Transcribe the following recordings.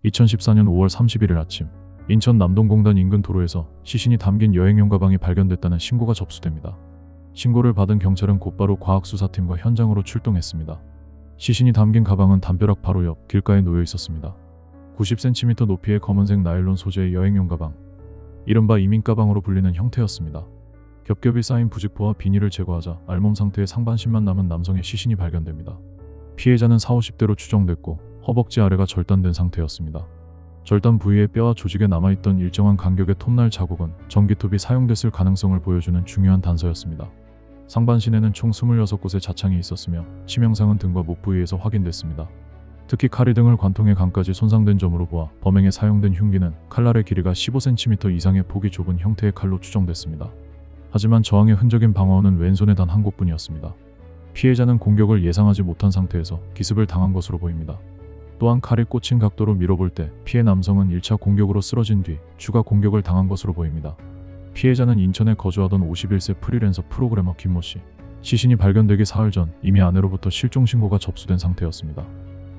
2014년 5월 31일 아침, 인천 남동공단 인근 도로에서 시신이 담긴 여행용 가방이 발견됐다는 신고가 접수됩니다. 신고를 받은 경찰은 곧바로 과학수사팀과 현장으로 출동했습니다. 시신이 담긴 가방은 담벼락 바로 옆 길가에 놓여 있었습니다. 90cm 높이의 검은색 나일론 소재의 여행용 가방, 이른바 이민 가방으로 불리는 형태였습니다. 겹겹이 쌓인 부직포와 비닐을 제거하자 알몸 상태의 상반신만 남은 남성의 시신이 발견됩니다. 피해자는 40, 50대로 추정됐고 허벅지 아래가 절단된 상태였습니다. 절단 부위의 뼈와 조직에 남아있던 일정한 간격의 톱날 자국은 전기톱이 사용됐을 가능성을 보여주는 중요한 단서였습니다. 상반신에는 총 26곳의 자창이 있었으며 치명상은 등과 목 부위에서 확인됐습니다. 특히 카리 등을 관통해 간까지 손상된 점으로 보아 범행에 사용된 흉기는 칼날의 길이가 15cm 이상의 폭이 좁은 형태의 칼로 추정됐습니다. 하지만 저항의 흔적인 방어는 왼손에 단 한 곳뿐이었습니다. 피해자는 공격을 예상하지 못한 상태에서 기습을 당한 것으로 보입니다. 또한 칼이 꽂힌 각도로 밀어볼 때 피해 남성은 1차 공격으로 쓰러진 뒤 추가 공격을 당한 것으로 보입니다. 피해자는 인천에 거주하던 51세 프리랜서 프로그래머 김모 씨. 시신이 발견되기 사흘 전 이미 아내로부터 실종 신고가 접수된 상태였습니다.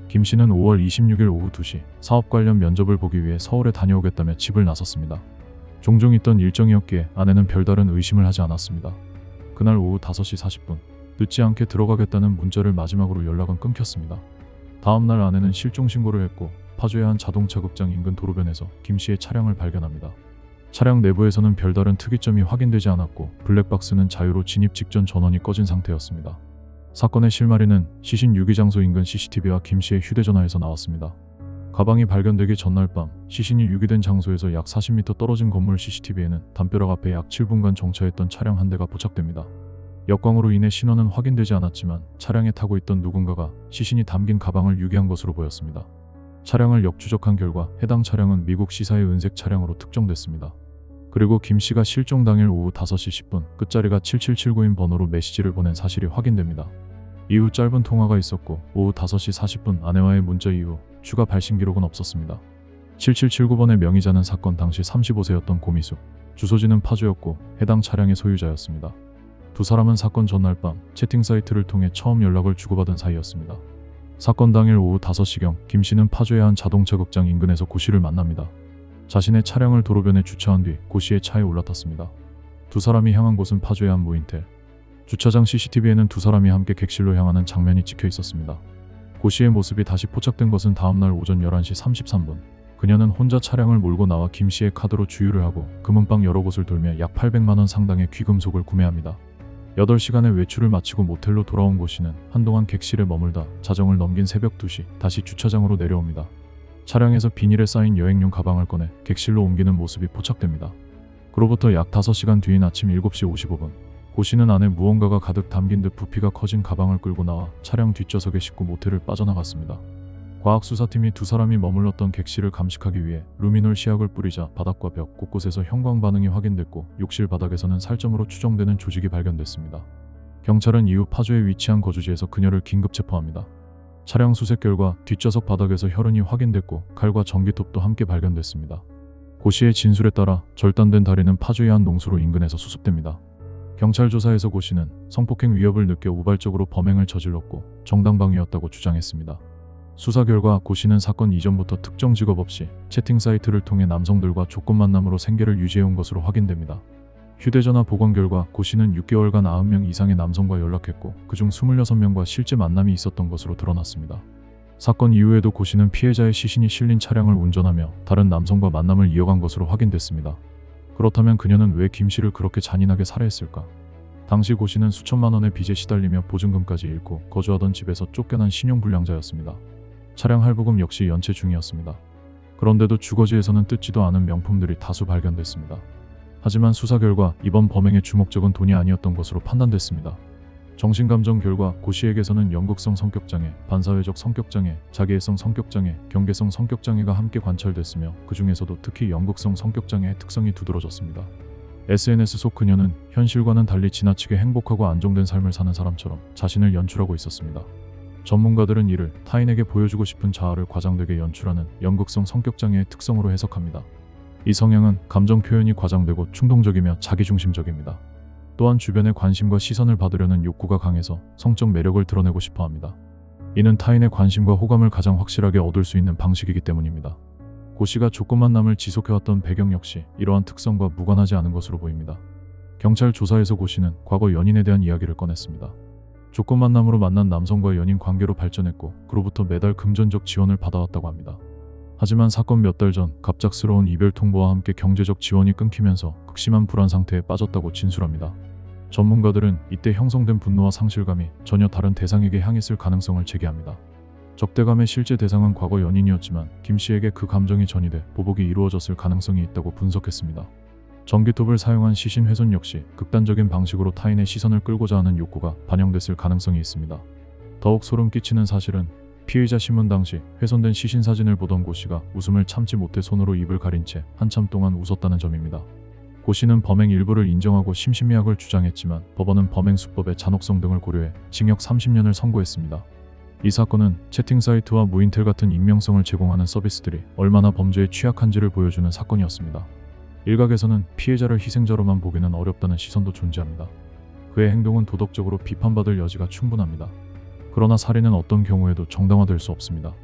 김 씨는 5월 26일 오후 2시 사업 관련 면접을 보기 위해 서울에 다녀오겠다며 집을 나섰습니다. 종종 있던 일정이었기에 아내는 별다른 의심을 하지 않았습니다. 그날 오후 5시 40분 늦지 않게 들어가겠다는 문자를 마지막으로 연락은 끊겼습니다. 다음날 아내는 실종 신고를 했고 파주의 한 자동차 극장 인근 도로변에서 김 씨의 차량을 발견합니다. 차량 내부에서는 별다른 특이점이 확인되지 않았고 블랙박스는 자유로 진입 직전 전원이 꺼진 상태였습니다. 사건의 실마리는 시신 유기 장소 인근 CCTV와 김 씨의 휴대전화에서 나왔습니다. 가방이 발견되기 전날 밤 시신이 유기된 장소에서 약 40m 떨어진 건물 CCTV에는 담벼락 앞에 약 7분간 정차했던 차량 한 대가 포착됩니다. 역광으로 인해 신원은 확인되지 않았지만 차량에 타고 있던 누군가가 시신이 담긴 가방을 유기한 것으로 보였습니다. 차량을 역추적한 결과 해당 차량은 미국 시사의 은색 차량으로 특정됐습니다. 그리고 김 씨가 실종 당일 오후 5시 10분 끝자리가 7779인 번호로 메시지를 보낸 사실이 확인됩니다. 이후 짧은 통화가 있었고 오후 5시 40분 아내와의 문자 이후 추가 발신 기록은 없었습니다. 7779번의 명의자는 사건 당시 35세였던 고미수, 주소지는 파주였고 해당 차량의 소유자였습니다. 두 사람은 사건 전날 밤 채팅 사이트를 통해 처음 연락을 주고받은 사이였습니다. 사건 당일 오후 5시경 김 씨는 파주의 한 자동차 극장 인근에서 고 씨를 만납니다. 자신의 차량을 도로변에 주차한 뒤 고 씨의 차에 올라탔습니다. 두 사람이 향한 곳은 파주의 한 무인텔. 주차장 CCTV에는 두 사람이 함께 객실로 향하는 장면이 찍혀 있었습니다. 고 씨의 모습이 다시 포착된 것은 다음날 오전 11시 33분. 그녀는 혼자 차량을 몰고 나와 김 씨의 카드로 주유를 하고 금은방 여러 곳을 돌며 약 800만 원 상당의 귀금속을 구매합니다. 8시간의 외출을 마치고 모텔로 돌아온 고 씨는 한동안 객실에 머물다 자정을 넘긴 새벽 2시 다시 주차장으로 내려옵니다. 차량에서 비닐에 쌓인 여행용 가방을 꺼내 객실로 옮기는 모습이 포착됩니다. 그로부터 약 5시간 뒤인 아침 7시 55분 고 씨는 안에 무언가가 가득 담긴 듯 부피가 커진 가방을 끌고 나와 차량 뒷좌석에 싣고 모텔을 빠져나갔습니다. 과학수사팀이 두 사람이 머물렀던 객실을 감식하기 위해 루미놀 시약을 뿌리자 바닥과 벽 곳곳에서 형광 반응이 확인됐고 욕실 바닥에서는 살점으로 추정되는 조직이 발견됐습니다. 경찰은 이후 파주에 위치한 거주지에서 그녀를 긴급 체포합니다. 차량 수색 결과 뒷좌석 바닥에서 혈흔이 확인됐고 칼과 전기톱도 함께 발견됐습니다. 고 씨의 진술에 따라 절단된 다리는 파주의 한 농수로 인근에서 수습됩니다. 경찰 조사에서 고 씨는 성폭행 위협을 느껴 우발적으로 범행을 저질렀고 정당방위였다고 주장했습니다. 수사 결과 고 씨는 사건 이전부터 특정 직업 없이 채팅 사이트를 통해 남성들과 조건 만남으로 생계를 유지해온 것으로 확인됩니다. 휴대전화 복원 결과 고 씨는 6개월간 90명 이상의 남성과 연락했고 그중 26명과 실제 만남이 있었던 것으로 드러났습니다. 사건 이후에도 고 씨는 피해자의 시신이 실린 차량을 운전하며 다른 남성과 만남을 이어간 것으로 확인됐습니다. 그렇다면 그녀는 왜 김 씨를 그렇게 잔인하게 살해했을까? 당시 고 씨는 수천만 원의 빚에 시달리며 보증금까지 잃고 거주하던 집에서 쫓겨난 신용불량자였습니다. 차량 할부금 역시 연체 중이었습니다. 그런데도 주거지에서는 뜯지도 않은 명품들이 다수 발견됐습니다. 하지만 수사 결과 이번 범행의 주목적은 돈이 아니었던 것으로 판단됐습니다. 정신감정 결과 고 씨에게서는 연극성 성격장애, 반사회적 성격장애, 자기애성 성격장애, 경계성 성격장애가 함께 관찰됐으며 그 중에서도 특히 연극성 성격장애의 특성이 두드러졌습니다. SNS 속 그녀는 현실과는 달리 지나치게 행복하고 안정된 삶을 사는 사람처럼 자신을 연출하고 있었습니다. 전문가들은 이를 타인에게 보여주고 싶은 자아를 과장되게 연출하는 연극성 성격장애의 특성으로 해석합니다. 이 성향은 감정 표현이 과장되고 충동적이며 자기중심적입니다. 또한 주변의 관심과 시선을 받으려는 욕구가 강해서 성적 매력을 드러내고 싶어 합니다. 이는 타인의 관심과 호감을 가장 확실하게 얻을 수 있는 방식이기 때문입니다. 고 씨가 조건만남을 지속해왔던 배경 역시 이러한 특성과 무관하지 않은 것으로 보입니다. 경찰 조사에서 고 씨는 과거 연인에 대한 이야기를 꺼냈습니다. 조건만남으로 만난 남성과의 연인 관계로 발전했고 그로부터 매달 금전적 지원을 받아왔다고 합니다. 하지만 사건 몇 달 전 갑작스러운 이별 통보와 함께 경제적 지원이 끊기면서 극심한 불안 상태에 빠졌다고 진술합니다. 전문가들은 이때 형성된 분노와 상실감이 전혀 다른 대상에게 향했을 가능성을 제기합니다. 적대감의 실제 대상은 과거 연인이었지만 김 씨에게 그 감정이 전이돼 보복이 이루어졌을 가능성이 있다고 분석했습니다. 전기톱을 사용한 시신 훼손 역시 극단적인 방식으로 타인의 시선을 끌고자 하는 욕구가 반영됐을 가능성이 있습니다. 더욱 소름 끼치는 사실은 피의자 신문 당시 훼손된 시신 사진을 보던 고 씨가 웃음을 참지 못해 손으로 입을 가린 채 한참 동안 웃었다는 점입니다. 고 씨는 범행 일부를 인정하고 심신미약을 주장했지만 법원은 범행 수법의 잔혹성 등을 고려해 징역 30년을 선고했습니다. 이 사건은 채팅 사이트와 무인텔 같은 익명성을 제공하는 서비스들이 얼마나 범죄에 취약한지를 보여주는 사건이었습니다. 일각에서는 피해자를 희생자로만 보기는 어렵다는 시선도 존재합니다. 그의 행동은 도덕적으로 비판받을 여지가 충분합니다. 그러나 살인은 어떤 경우에도 정당화될 수 없습니다.